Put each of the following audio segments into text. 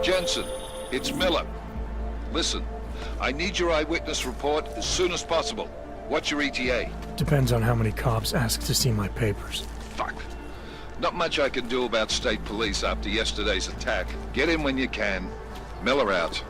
Jensen, it's Miller. Listen, I need your eyewitness report as soon as possible. What's your ETA? Depends on how many cops ask to see my papers. Fuck. Not much I can do about state police after yesterday's attack. Get in when you can. Miller out.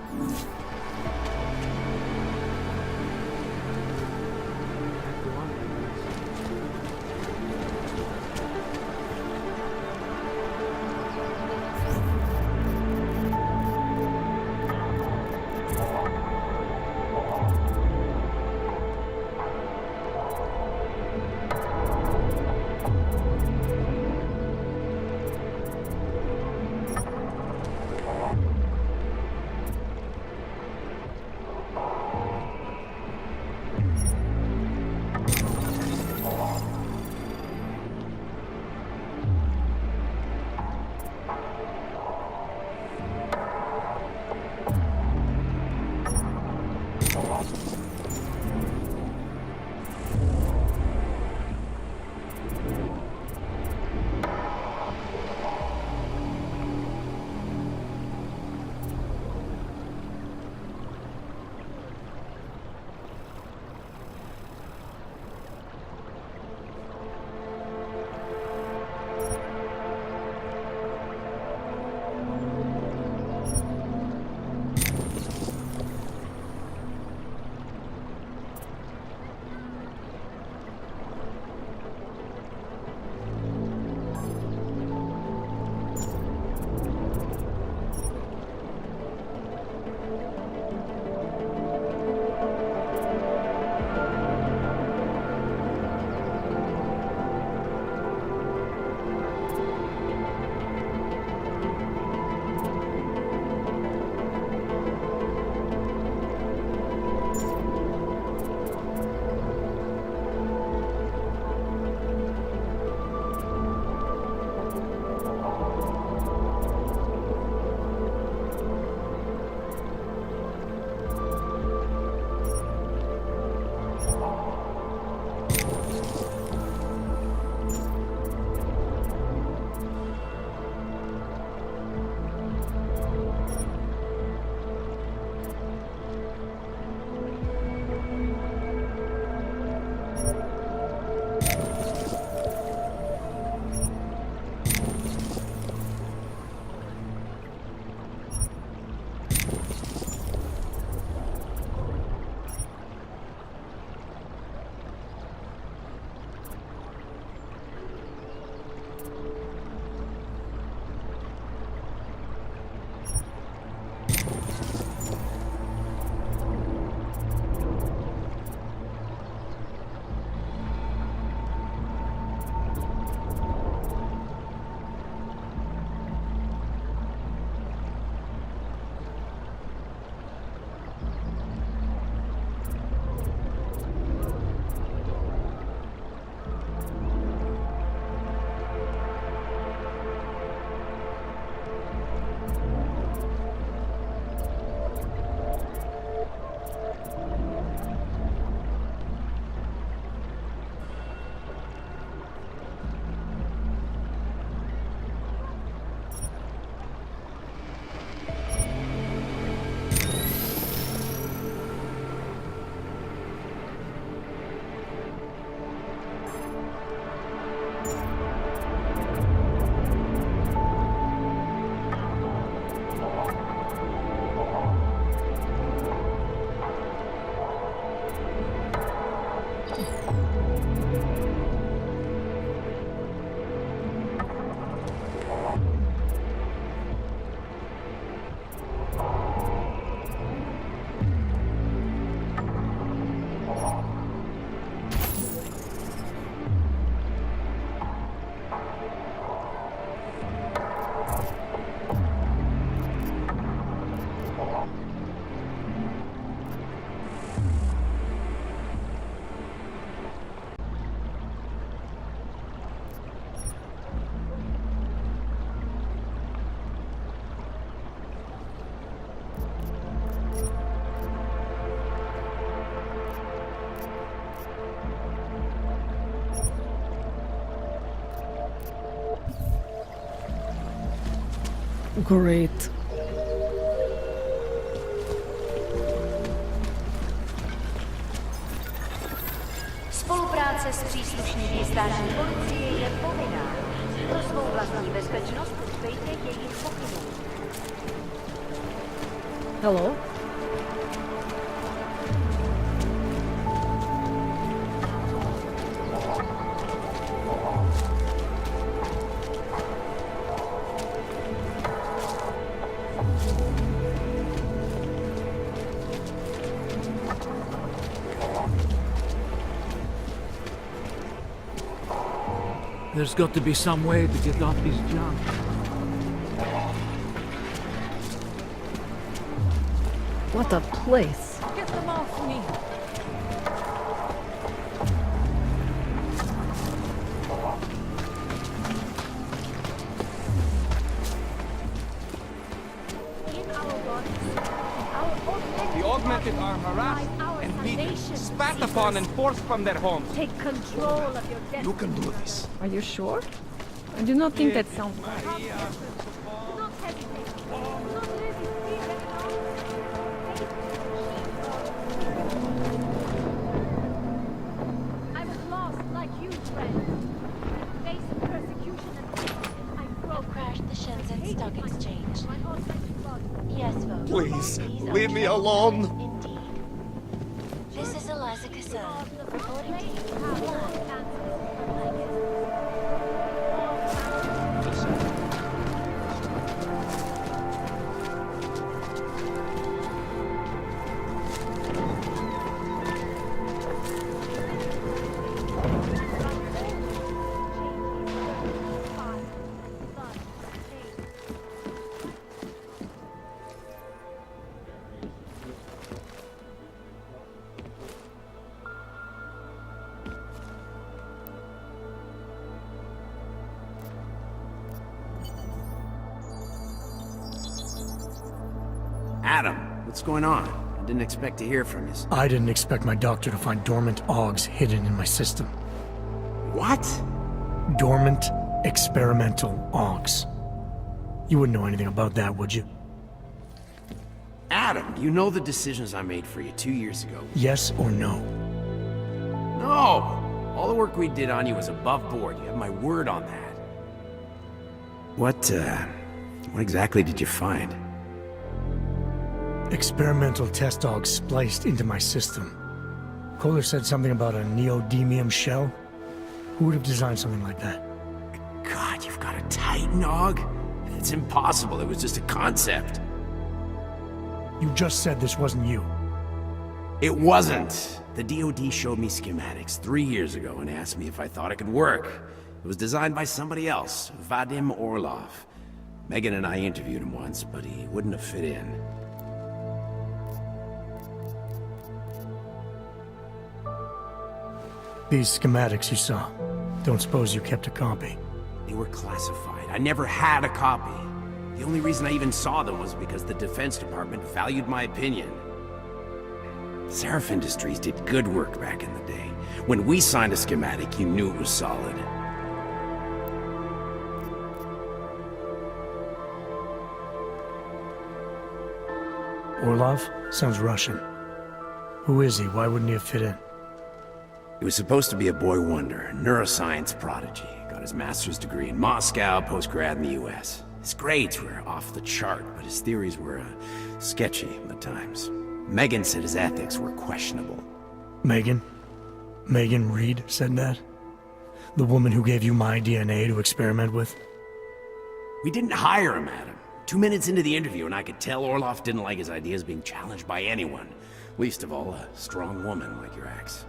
Great. Spolupráce s příslušníky státní policie je povinná. Pro svou vlastní bezpečnost dbejte jejich pokynů. Hello? There's got to be some way to get off these junk. What a place. Get them off me! The augmented are harassed and beaten, spat upon and forced from their homes. Take control of your destiny. You can do this. Are you sure? I do not think that sounds right. Do not hesitate. Do not let it be I was lost like you, friend. Faced persecution and I broke. Crashed the Shenzhen Stock Exchange. My authentic body. Yes, vote. Please, These are leave me true. alone. Indeed. This is Eliza Kassan, reporting to you from Have live. answers like it. Adam, what's going on? I didn't expect to hear from you. I didn't expect my doctor to find dormant augs hidden in my system. What? Dormant experimental augs. You wouldn't know anything about that, would you? Adam, you know the decisions I made for you 2 years ago. Yes or no? No! All the work we did on you was above board. You have my word on that. What exactly did you find? Experimental test augs spliced into my system. Kohler said something about a neodymium shell. Who would have designed something like that? God, you've got a Titan Og? It's impossible. It was just a concept. You just said this wasn't you. It wasn't. The DoD showed me schematics 3 years ago and asked me if I thought it could work. It was designed by somebody else, Vadim Orlov. Megan and I interviewed him once, but he wouldn't have fit in. These schematics you saw. Don't suppose you kept a copy. They were classified. I never had a copy. The only reason I even saw them was because the Defense Department valued my opinion. Seraph Industries did good work back in the day. When we signed a schematic, you knew it was solid. Orlov? Sounds Russian. Who is he? Why wouldn't he have fit in? He was supposed to be a boy wonder, neuroscience prodigy. Got his master's degree in Moscow, post-grad in the US. His grades were off the chart, but his theories were sketchy at times. Megan said his ethics were questionable. Megan? Megan Reed said that? The woman who gave you my DNA to experiment with? We didn't hire him, Adam. 2 minutes into the interview, and I could tell Orlov didn't like his ideas being challenged by anyone. Least of all, a strong woman like your ex.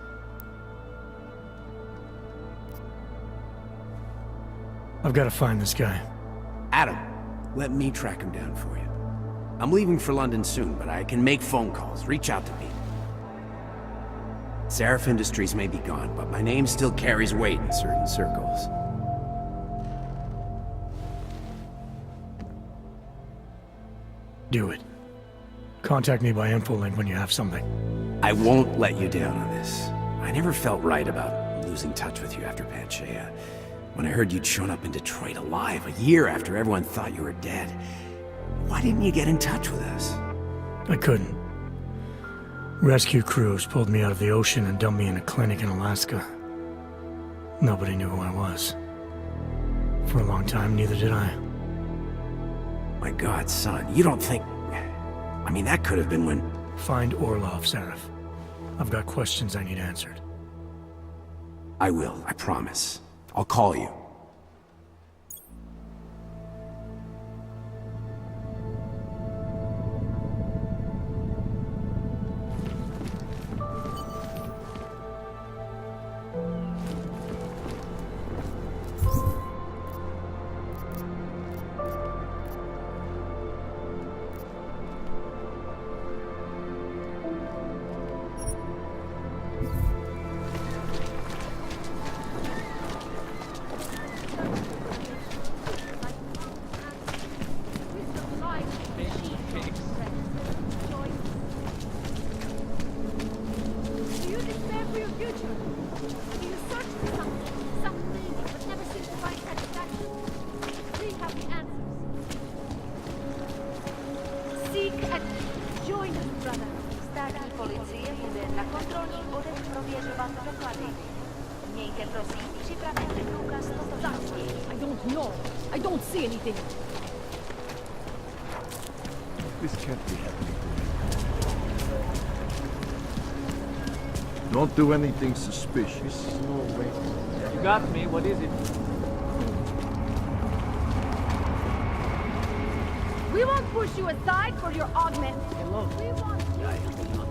I've got to find this guy. Adam, let me track him down for you. I'm leaving for London soon, but I can make phone calls. Reach out to me. Seraph Industries may be gone, but my name still carries weight in certain circles. Do it. Contact me by infolink when you have something. I won't let you down on this. I never felt right about losing touch with you after Panchea. When I heard you'd shown up in Detroit alive a year after everyone thought you were dead. Why didn't you get in touch with us? I couldn't. Rescue crews pulled me out of the ocean and dumped me in a clinic in Alaska. Nobody knew who I was. For a long time, neither did I. My God, son, you don't think... I mean, that could have been when... Find Orlov, Seraph. I've got questions I need answered. I will, I promise. I'll call you. Státní policie bude na kontrolních bodech prověřovat doklady. Mějte prosím připravený průkaz totožnosti. I don't know. I don't see anything. This can't be happening. Don't do anything suspicious. No way. You got me. What is it? We won't push you aside for your augment. Hello. We want you to be part.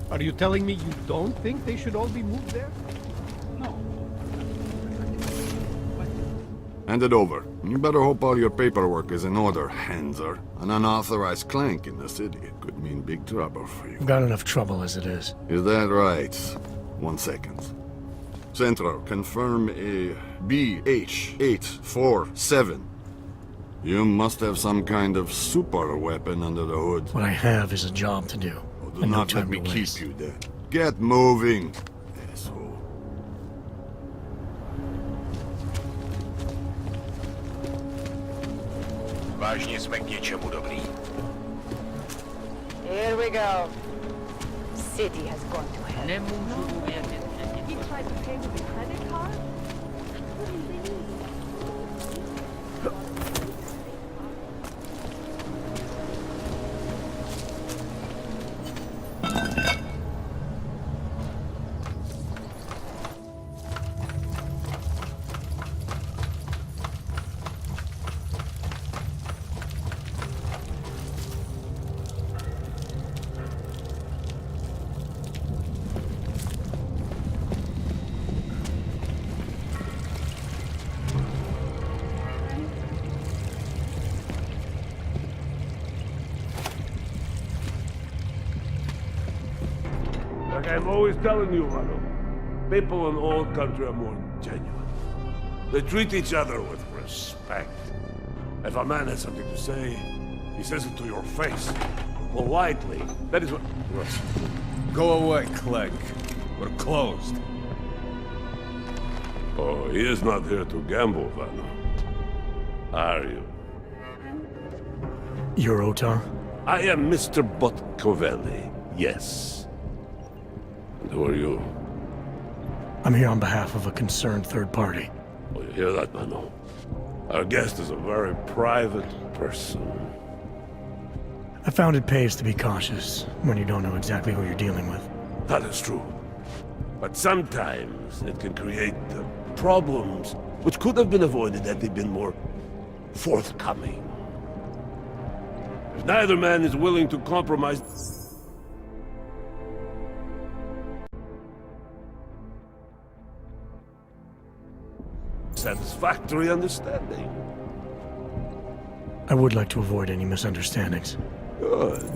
Are you telling me you don't think they should all be moved there? Hand it over. You better hope all your paperwork is in order, Hanser. An unauthorized clank in the city could mean big trouble for you. I've got enough trouble as it is. Is that right? 1 second. Central, confirm a BH-847. You must have some kind of super weapon under the hood. What I have is a job to do. Do and no not let time me to keep waste. you there. Get moving, asshole. Vážně jsme k něčemu dobrý. Here we go. City has gone to hell. Nemůžu uvěřit, že He tried to pay with a credit card? What do they need? Like I'm always telling you, Rano, people in old country are more genuine. They treat each other with respect. If a man has something to say, he says it to your face. Politely. That is what... Russ. Go away, Clegg. We're closed. Oh, he is not here to gamble, Vano. Are you? You're Otar? I am Mr. Botkovelli, yes. And who are you? I'm here on behalf of a concerned third party. Oh, you hear that, Mano? Our guest is a very private person. I found it pays to be cautious when you don't know exactly who you're dealing with. That is true. But sometimes it can create problems which could have been avoided had they been more forthcoming. If neither man is willing to compromise... satisfactory understanding. I would like to avoid any misunderstandings. Good.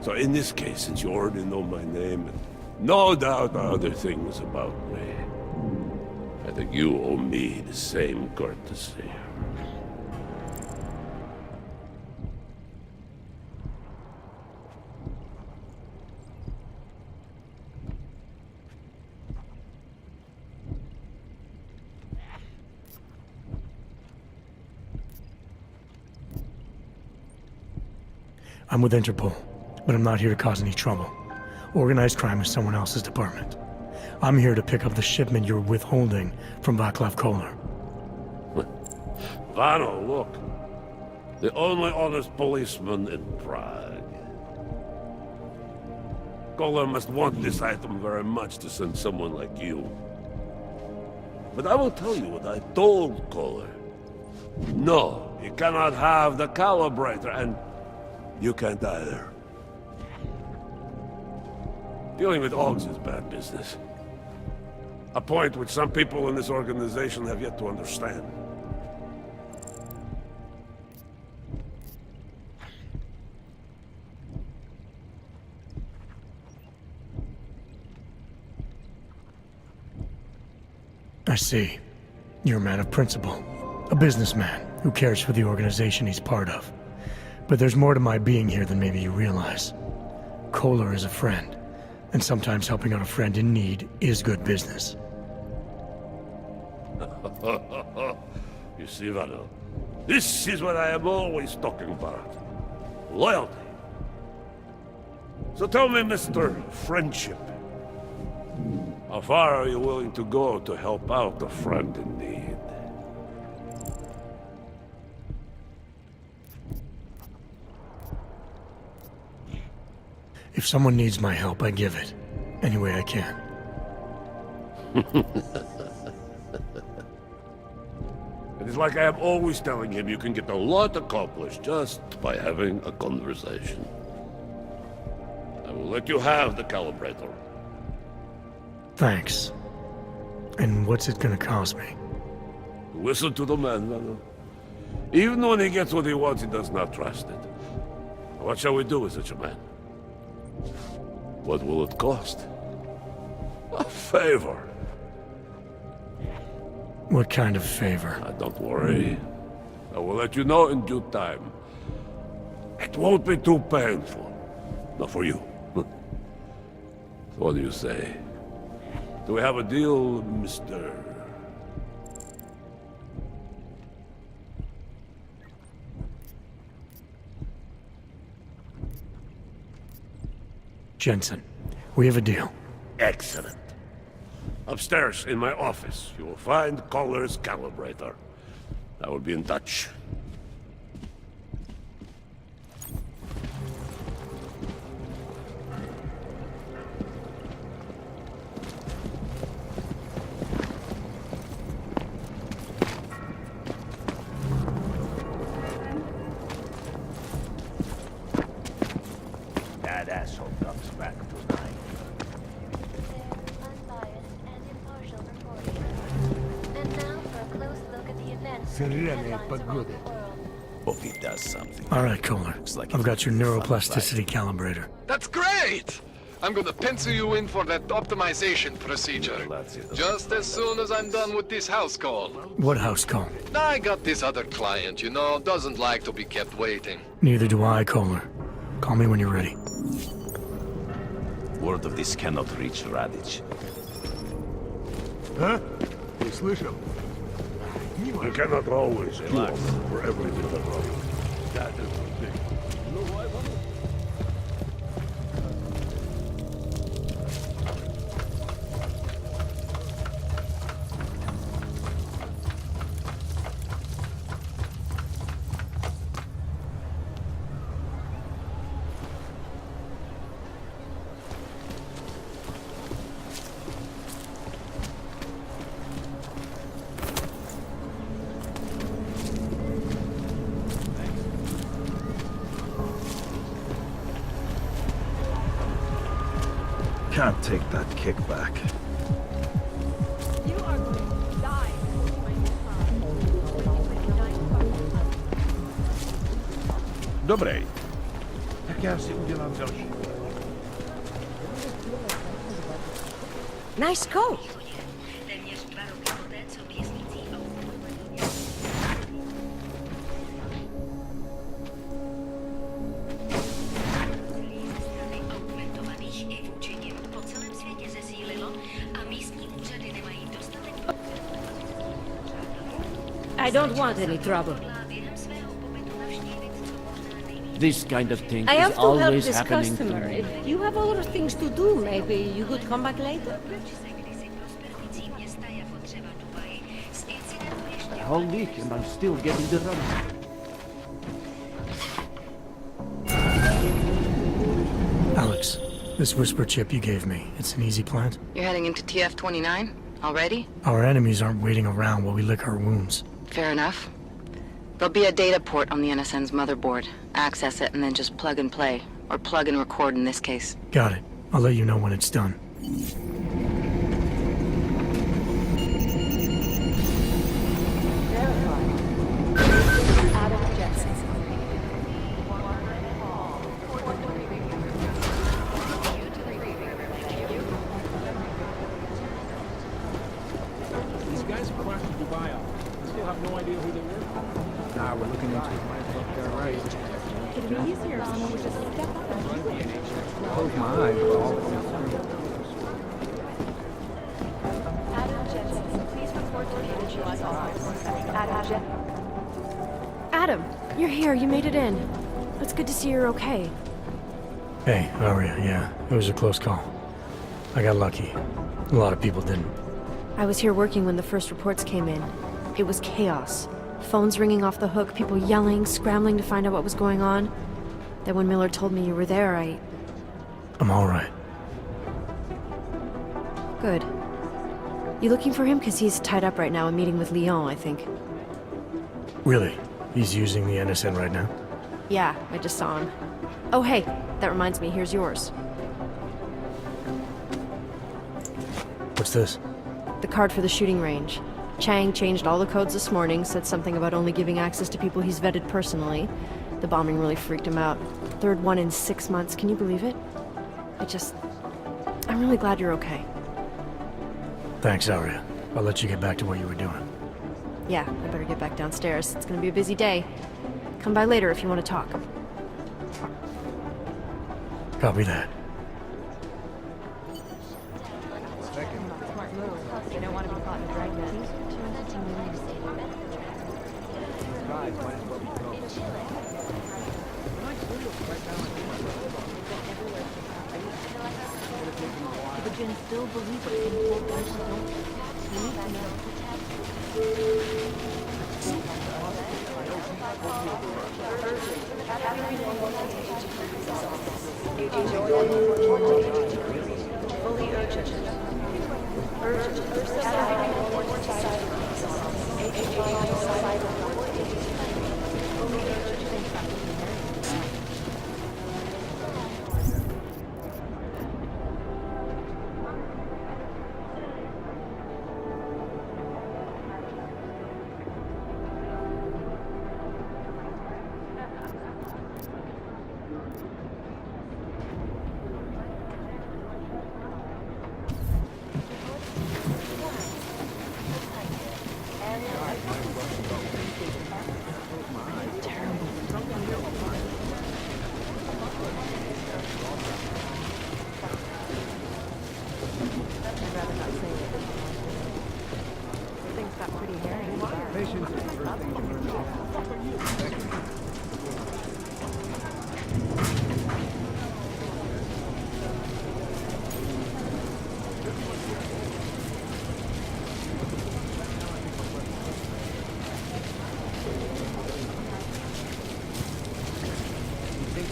So in this case, since you already know my name, and no doubt other things about me, I think you owe me the same courtesy. I'm with Interpol, but I'm not here to cause any trouble. Organized crime is someone else's department. I'm here to pick up the shipment you're withholding from Václav Koller. Vano, look. The only honest policeman in Prague. Koller must want this item very much to send someone like you. But I will tell you what I told Koller. No, he cannot have the calibrator, and you can't either. Dealing with Augs is bad business. A point which some people in this organization have yet to understand. I see. You're a man of principle. A businessman who cares for the organization he's part of. But there's more to my being here than maybe you realize. Koller is a friend, and sometimes helping out a friend in need is good business. You see, Vano, this is what I am always talking about. Loyalty. So tell me, Mr. Friendship, how far are you willing to go to help out a friend in need? If someone needs my help, I give it. Any way I can. It is like I am always telling him, you can get a lot accomplished just by having a conversation. I will let you have the calibrator. Thanks. And what's it gonna cost me? Listen to the man, Vano. Even when he gets what he wants, he does not trust it. What shall we do with such a man? What will it cost? A favor. What kind of favor? Don't worry. I will let you know in due time. It won't be too painful. Not for you. What do you say? Do we have a deal, Mr.? Jensen, we have a deal. Excellent. Upstairs in my office, you will find Koller's calibrator. I will be in touch. That asshole comes back tonight. Unbiased and impartial reporting. And now for a close look at the events Сирена making headlines around погода. the world. Hope he does something. All right, Koller. I've got your neuroplasticity calibrator. That's great! I'm gonna pencil you in for that optimization procedure. Just as soon as I'm done with this house call. What house call? I got this other client, you know, doesn't like to be kept waiting. Neither do I, Koller. Call me when you're ready. Word of this cannot reach Radic. Huh? Не слышал? You cannot always do for everything that wrong. That is the thing. You know why, Vano? can't take that kickback. You are going to die. Dobrej. Tak já si udělám další. Nice coat. I don't want any trouble. This kind of thing I is have to help always this happening customer. to me. If you have other things to do, maybe you could come back later. A whole week and I'm still getting the run. Alex, this whisper chip you gave me, it's an easy plant? You're heading into TF-29? Already? Our enemies aren't waiting around while we lick our wounds. Fair enough. There'll be a data port on the NSN's motherboard. Access it and then just plug and play. Or plug and record in this case. Got it. I'll let you know when it's done. Adam Jetson. These guys are crashing Dubai off. Still have no idea who they were. Nah, we're looking into it. They're right. It'd be easier if someone would just step up and do it. Close my eyes, but all Adam Jetson, please report to the Indigenous office. Adam Jetson. Adam, you're here. You made it in. It's good to see you're okay. Hey, how are you? Yeah, it was a close call. I got lucky. A lot of people didn't. I was here working when the first reports came in. It was chaos. Phones ringing off the hook, people yelling, scrambling to find out what was going on. Then when Miller told me you were there, I'm all right. Good. You looking for him? Because he's tied up right now, a meeting with Lyon, I think. Really? He's using the NSN right now? Yeah, I just saw him. Oh, hey, that reminds me, here's yours. What's this? The card for the shooting range. Chang changed all the codes this morning, said something about only giving access to people he's vetted personally. The bombing really freaked him out. Third one in 6 months, can you believe it? I'm really glad you're okay. Thanks, Aria. I'll let you get back to what you were doing. Yeah, I better get back downstairs. It's gonna be a busy day. Come by later if you want to talk. Copy that. You don't want to be caught in a dragnet. The Jinn still believe it can pull down the don't. You need to know. Fully urgent.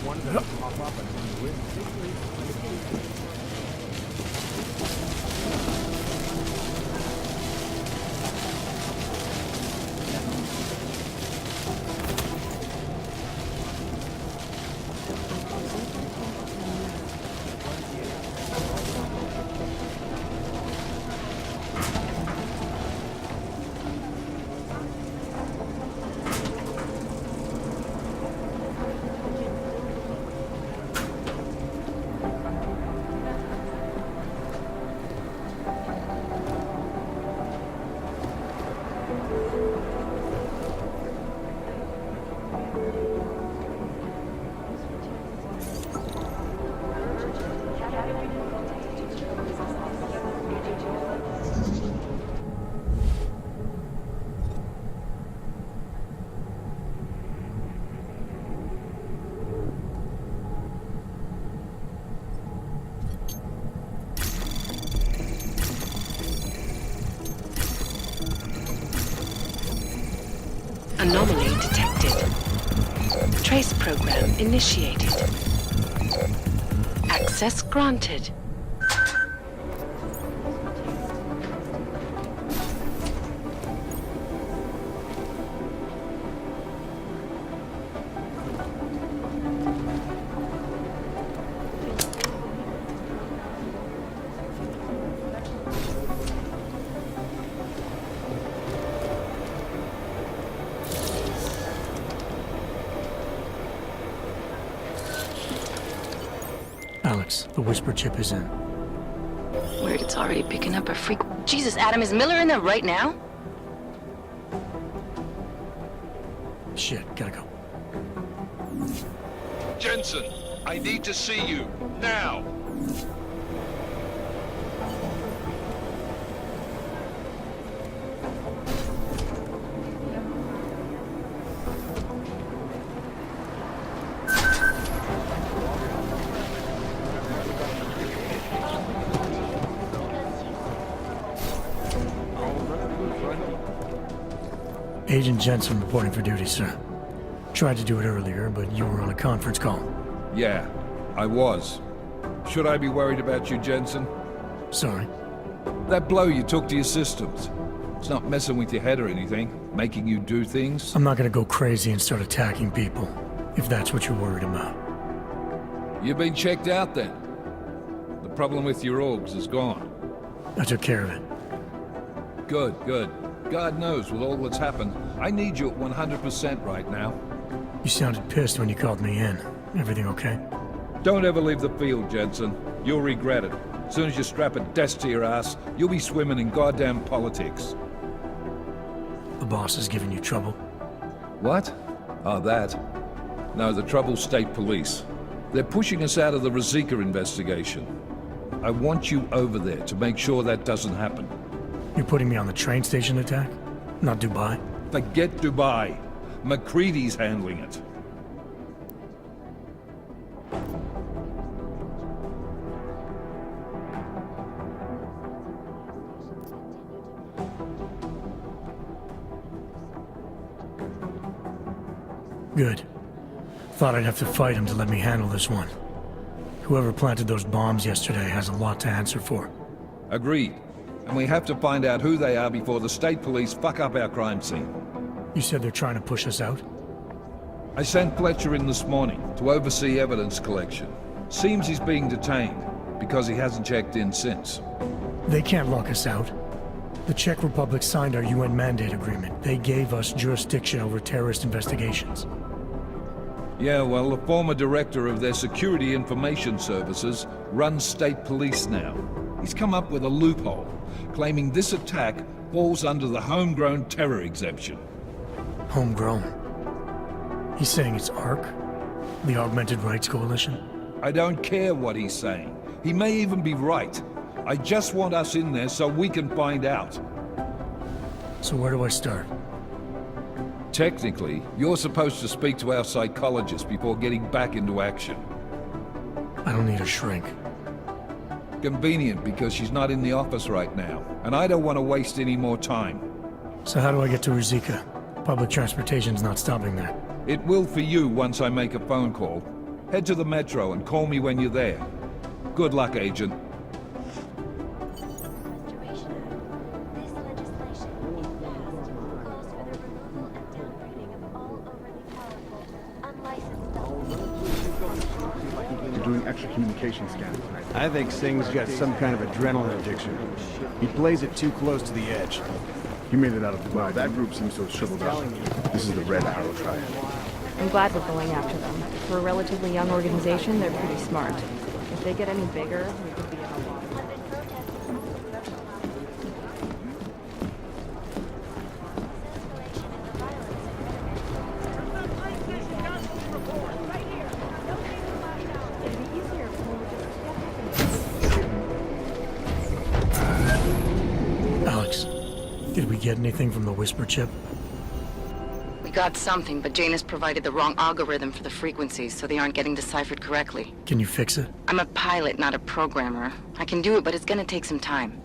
One of them pop up and do it. Anomaly detected. Trace program initiated. Access granted. Alex, the whisper chip is in. Weird, it's already picking up a freak. Jesus, Adam, is Miller in there right now? Shit, gotta go. Jensen, I need to see you, now! Agent Jensen reporting for duty, sir. Tried to do it earlier, but you were on a conference call. Yeah, I was. Should I be worried about you, Jensen? Sorry. That blow you took to your systems. It's not messing with your head or anything, making you do things. I'm not gonna go crazy and start attacking people, if that's what you're worried about. You've been checked out then. The problem with your orgs is gone. I took care of it. Good, good. God knows, with all that's happened, I need you at 100% right now. You sounded pissed when you called me in. Everything okay? Don't ever leave the field, Jensen. You'll regret it. As soon as you strap a desk to your ass, you'll be swimming in goddamn politics. The boss is giving you trouble? What? Oh, that? No, the Trouble State Police. They're pushing us out of the Rosika investigation. I want you over there to make sure that doesn't happen. You're putting me on the train station attack? Not Dubai? Forget Dubai. McCready's handling it. Good. Thought I'd have to fight him to let me handle this one. Whoever planted those bombs yesterday has a lot to answer for. Agreed. And we have to find out who they are before the state police fuck up our crime scene. You said they're trying to push us out? I sent Fletcher in this morning to oversee evidence collection. Seems he's being detained because he hasn't checked in since. They can't lock us out. The Czech Republic signed our UN mandate agreement. They gave us jurisdiction over terrorist investigations. Yeah, well, the former director of their security information services runs state police now. He's come up with a loophole, claiming this attack falls under the homegrown terror exemption. Homegrown? He's saying it's ARC? The Augmented Rights Coalition? I don't care what he's saying. He may even be right. I just want us in there so we can find out. So where do I start? Technically, you're supposed to speak to our psychologist before getting back into action. I don't need a shrink. Convenient because she's not in the office right now, and I don't want to waste any more time. So how do I get to Ruzika? Public transportation's not stopping there. It will for you once I make a phone call. Head to the metro and call me when you're there. Good luck, Agent. Extra communication scan. I think Singh's got some kind of adrenaline addiction. He plays it too close to the edge. He made it out of Dubai. That group seems to have shriveled up. This is the Red Arrow Triad. I'm glad we're going after them. For a relatively young organization, they're pretty smart. If they get any bigger, we could be in a lot. Did we get anything from the Whisper chip? We got something, but Jane has provided the wrong algorithm for the frequencies, so they aren't getting deciphered correctly. Can you fix it? I'm a pilot, not a programmer. I can do it, but it's gonna take some time.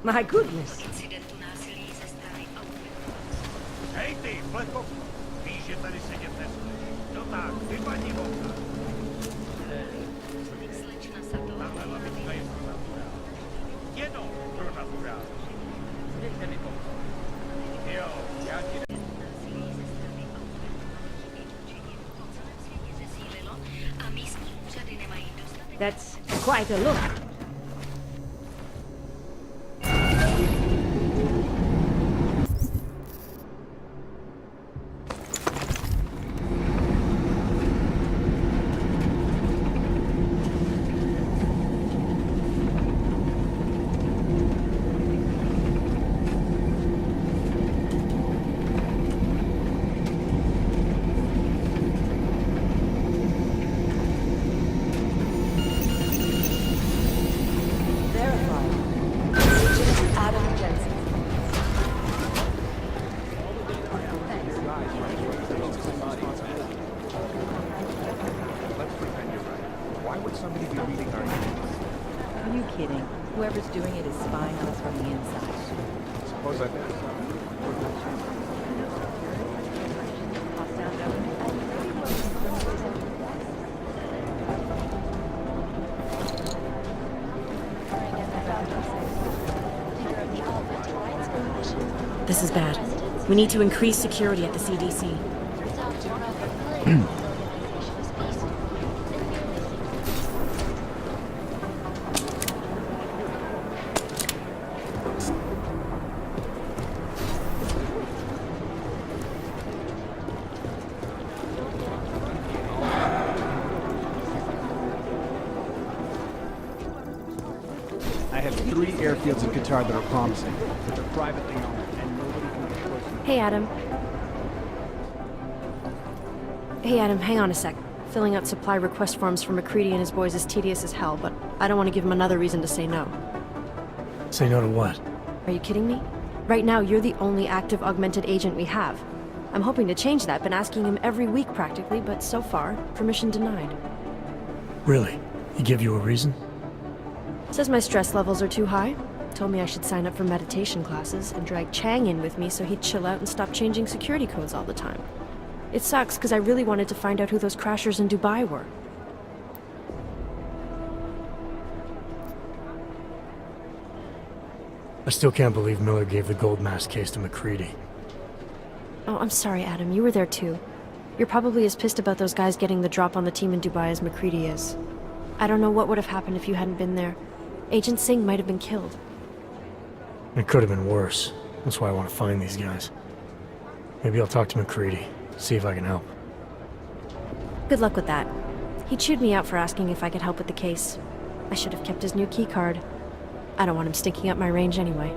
My goodness. Hej ty, Fletko! Víš, že tady sedět nesmí. No tak, vypadni okna. Tahle lavička je pro naturál. Jenom pro naturál. Nechte mi pomoct. Jo, já ti That's quite a look. Are you kidding? Whoever's doing it is spying on us from the inside. Suppose I This is bad. We need to increase security at the CDC. I have 3 airfields in Qatar that are promising, but they're privately owned, and nobody can get close to them. Hey, Adam. Hey, Adam, hang on a sec. Filling out supply request forms for McCready and his boys is tedious as hell, but I don't want to give him another reason to say no. Say no to what? Are you kidding me? Right now, you're the only active augmented agent we have. I'm hoping to change that, been asking him every week practically, but so far, permission denied. Really? He give you a reason? Says my stress levels are too high. Told me I should sign up for meditation classes and drag Chang in with me so he'd chill out and stop changing security codes all the time. It sucks because I really wanted to find out who those crashers in Dubai were. I still can't believe Miller gave the gold mask case to McCready. Oh, I'm sorry, Adam. You were there too. You're probably as pissed about those guys getting the drop on the team in Dubai as McCready is. I don't know what would have happened if you hadn't been there. Agent Singh might have been killed. It could have been worse. That's why I want to find these guys. Maybe I'll talk to McCready, see if I can help. Good luck with that. He chewed me out for asking if I could help with the case. I should have kept his new keycard. I don't want him stinking up my range anyway.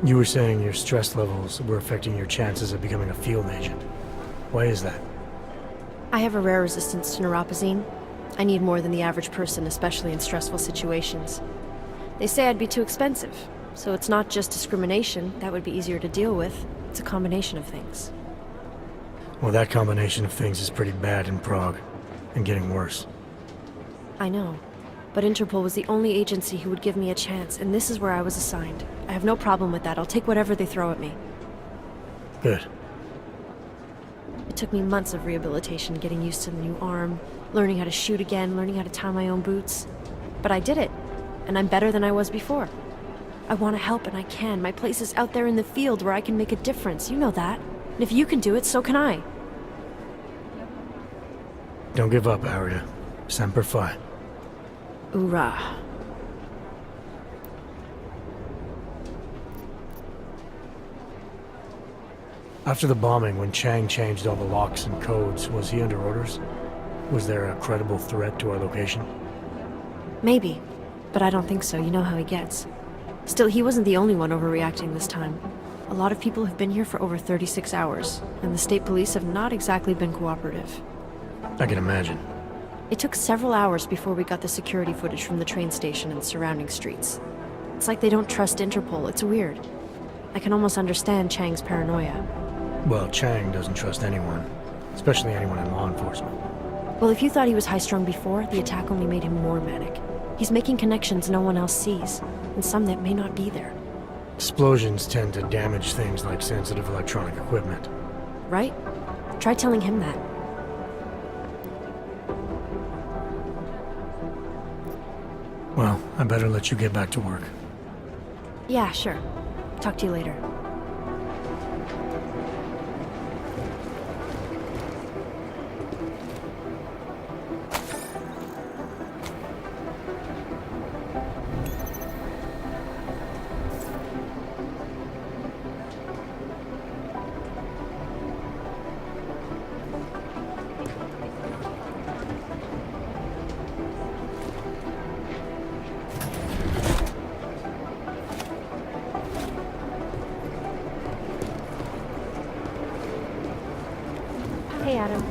You were saying your stress levels were affecting your chances of becoming a field agent. Why is that? I have a rare resistance to neuropazine. I need more than the average person, especially in stressful situations. They say I'd be too expensive, so it's not just discrimination. That would be easier to deal with. It's a combination of things. Well, that combination of things is pretty bad in Prague, and getting worse. I know, but Interpol was the only agency who would give me a chance, and this is where I was assigned. I have no problem with that. I'll take whatever they throw at me. Good. It took me months of rehabilitation, getting used to the new arm, learning how to shoot again, learning how to tie my own boots. But I did it, and I'm better than I was before. I want to help, and I can. My place is out there in the field where I can make a difference. You know that. And if you can do it, so can I. Don't give up, Aria. Semper Fi. Hoorah. After the bombing, when Chang changed all the locks and codes, was he under orders? Was there a credible threat to our location? Maybe, but I don't think so. You know how he gets. Still, he wasn't the only one overreacting this time. A lot of people have been here for over 36 hours, and the state police have not exactly been cooperative. I can imagine. It took several hours before we got the security footage from the train station and surrounding streets. It's like they don't trust Interpol. It's weird. I can almost understand Chang's paranoia. Well, Chang doesn't trust anyone, especially anyone in law enforcement. Well, if you thought he was high-strung before, the attack only made him more manic. He's making connections no one else sees, and some that may not be there. Explosions tend to damage things like sensitive electronic equipment. Right? Try telling him that. Well, I better let you get back to work. Yeah, sure. Talk to you later. Hey, Adam.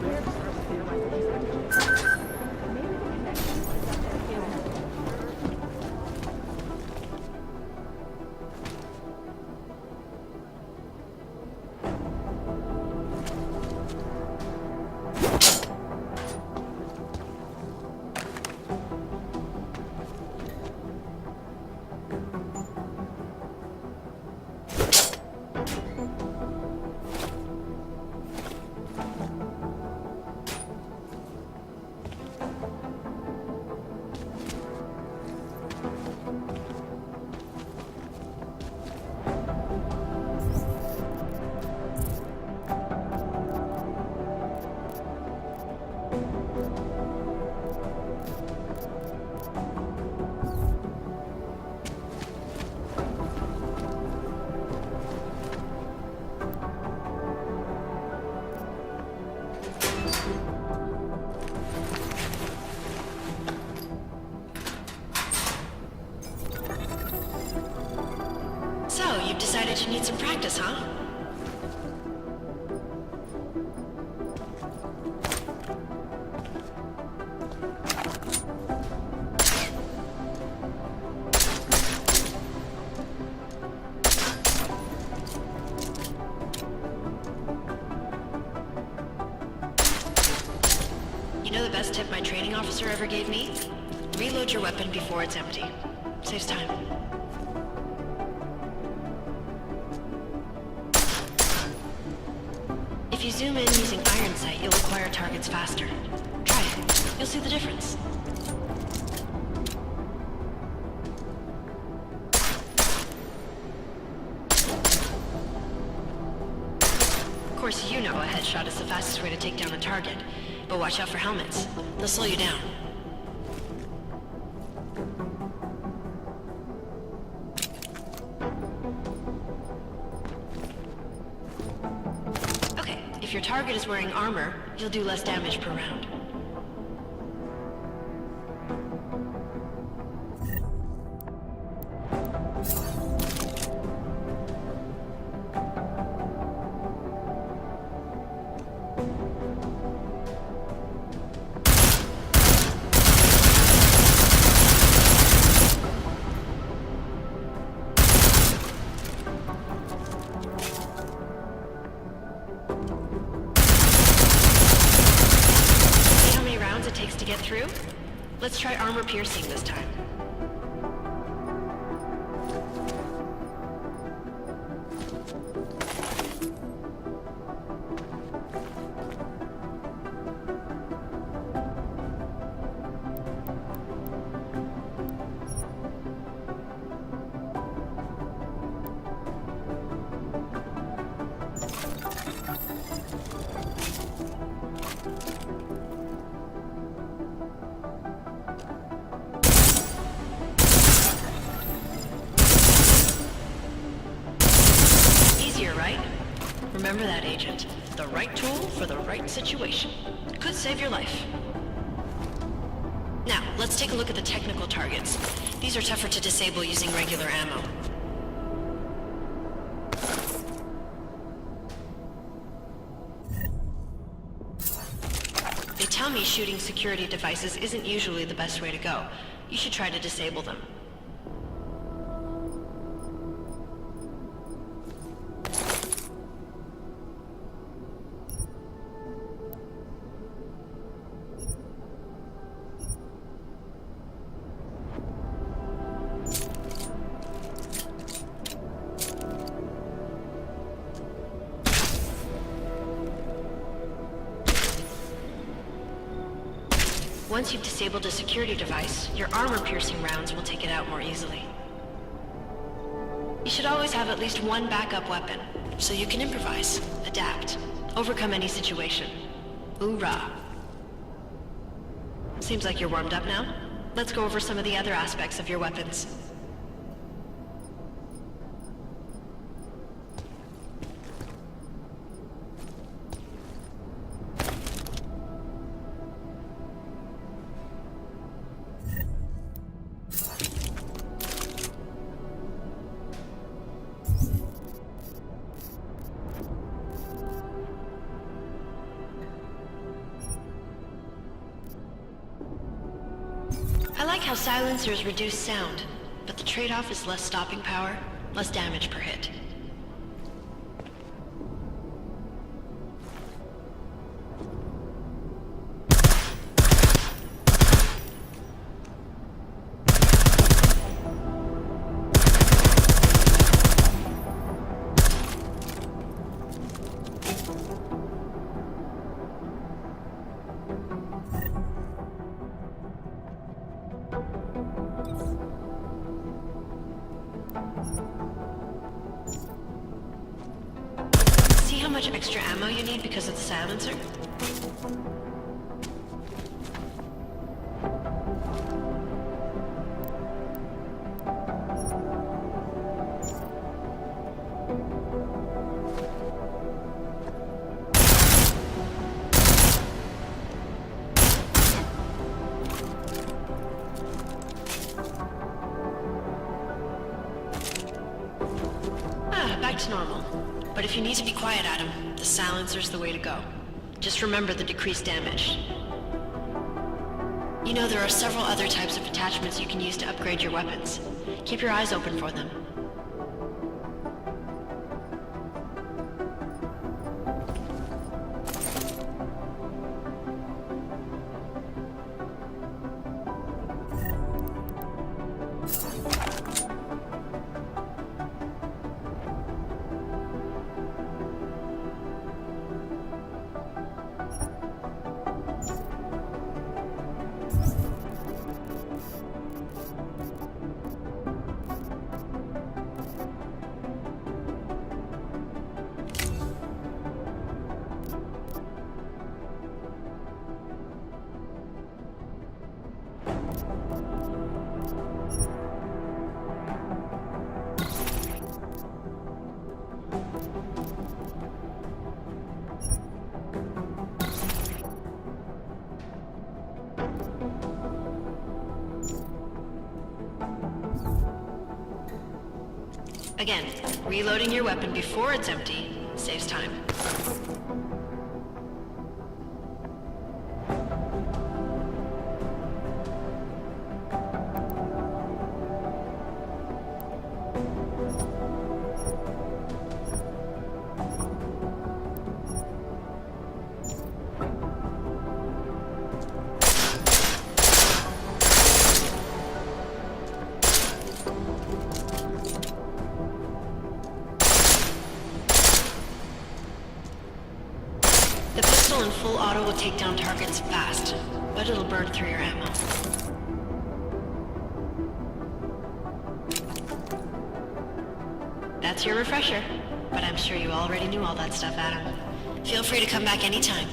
So, you've decided you need some practice, huh? You know the best tip my training officer ever gave me? Reload your weapon before it's empty. Saves time. If you zoom in using iron sight, you'll acquire targets faster. Try it. You'll see the difference. Of course, you know a headshot is the fastest way to take down a target. But watch out for helmets. They'll slow you down. If your target is wearing armor, you'll do less damage per round. To get through? Let's try armor piercing this time. Remember that, Agent. The right tool for the right situation. Could save your life. Now, let's take a look at the technical targets. These are tougher to disable using regular ammo. me shooting security devices isn't usually the best way to go. You should try to disable them. Once you've disabled a security device, your armor-piercing rounds will take it out more easily. You should always have at least one backup weapon, so you can improvise, adapt, overcome any situation. Hoorah! Seems like you're warmed up now. Let's go over some of the other aspects of your weapons. I like how silencers reduce sound, but the trade-off is less stopping power, less damage per hit. See how much extra ammo you need because of the silencer? Back to normal. But if you need to be quiet, Adam, the silencer's the way to go. Just remember the decreased damage. You know, there are several other types of attachments you can use to upgrade your weapons. Keep your eyes open for them. Again, reloading your weapon before it's empty saves time. The pistol in full auto will take down targets fast, but it'll burn through your ammo. That's your refresher, but I'm sure you already knew all that stuff, Adam. Feel free to come back anytime.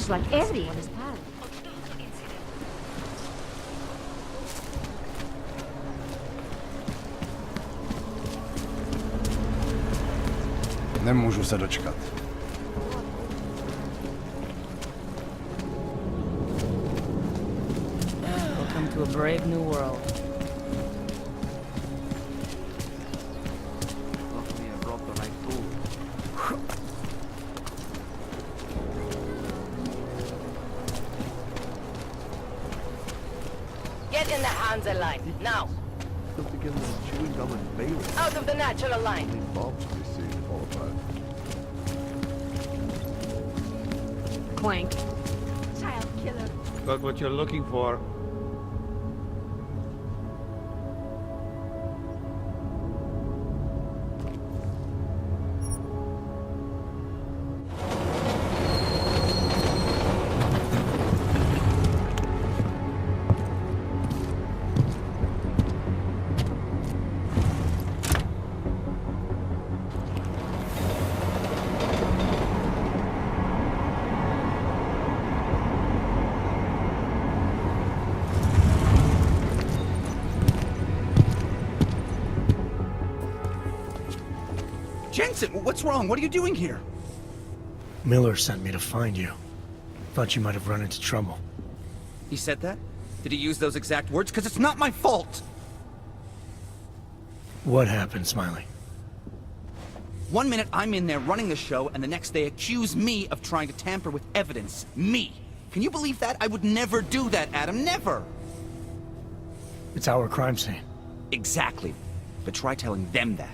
Seems like everyone is paranoid. Nemůžu se dočkat. Welcome to a brave new world. Luckily I brought the right tool. Get in the Hansa line, now! Stuff together with chewing gum and Bailey. Out of the natural line! Bombs to be seen to fall apart. Clank. Child killer. Got what you're looking for. Jensen, what's wrong? What are you doing here? Miller sent me to find you. Thought you might have run into trouble. He said that? Did he use those exact words? Because it's not my fault! What happened, Smiley? One minute I'm in there running the show, and the next they accuse me of trying to tamper with evidence. Me! Can you believe that? I would never do that, Adam. Never! It's our crime scene. Exactly. But try telling them that.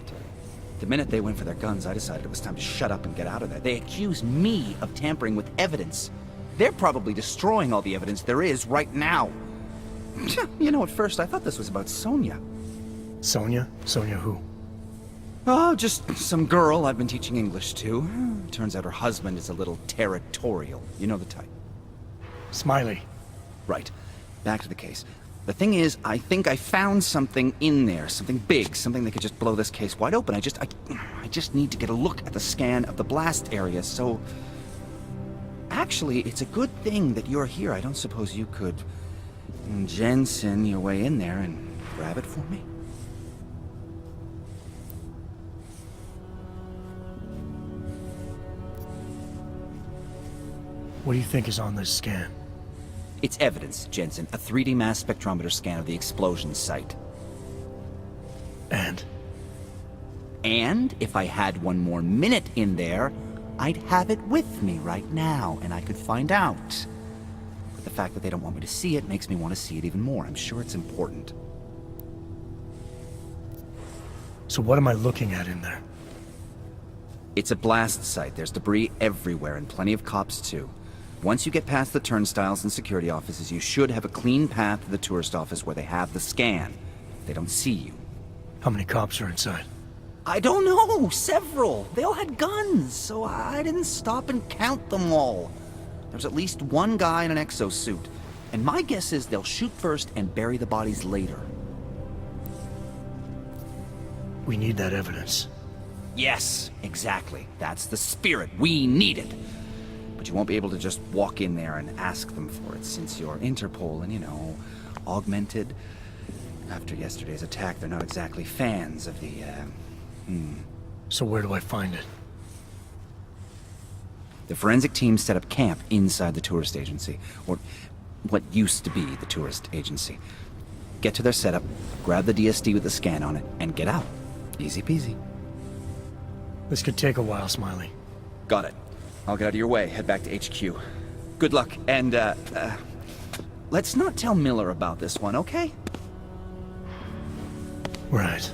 The minute they went for their guns, I decided it was time to shut up and get out of there. They accuse me of tampering with evidence. They're probably destroying all the evidence there is right now. You know, at first I thought this was about Sonia. Sonia? Sonia who? Oh, just some girl I've been teaching English to. Turns out her husband is a little territorial. You know the type. Smiley. Right. Back to the case. The thing is, I think I found something in there, something big, something that could just blow this case wide open. I just need to get a look at the scan of the blast area, so... Actually, it's a good thing that you're here. I don't suppose you could... Jensen your way in there and grab it for me? What do you think is on this scan? It's evidence, Jensen. A 3D mass spectrometer scan of the explosion site. And? And if I had one more minute in there, I'd have it with me right now, and I could find out. But the fact that they don't want me to see it makes me want to see it even more. I'm sure it's important. So what am I looking at in there? It's a blast site. There's debris everywhere, and plenty of cops, too. Once you get past the turnstiles and security offices, you should have a clean path to the tourist office where they have the scan. They don't see you. How many cops are inside? I don't know. Several. They all had guns, so I didn't stop and count them all. There's at least one guy in an exosuit. And my guess is they'll shoot first and bury the bodies later. We need that evidence. Yes, exactly. That's the spirit. We need it. But you won't be able to just walk in there and ask them for it, since you're Interpol and, you know, augmented. After yesterday's attack, they're not exactly fans of the, So where do I find it? The forensic team set up camp inside the tourist agency, or what used to be the tourist agency. Get to their setup, grab the DSD with the scan on it, and get out. Easy peasy. This could take a while, Smiley. Got it. I'll get out of your way, head back to HQ. Good luck, and, let's not tell Miller about this one, okay? Right.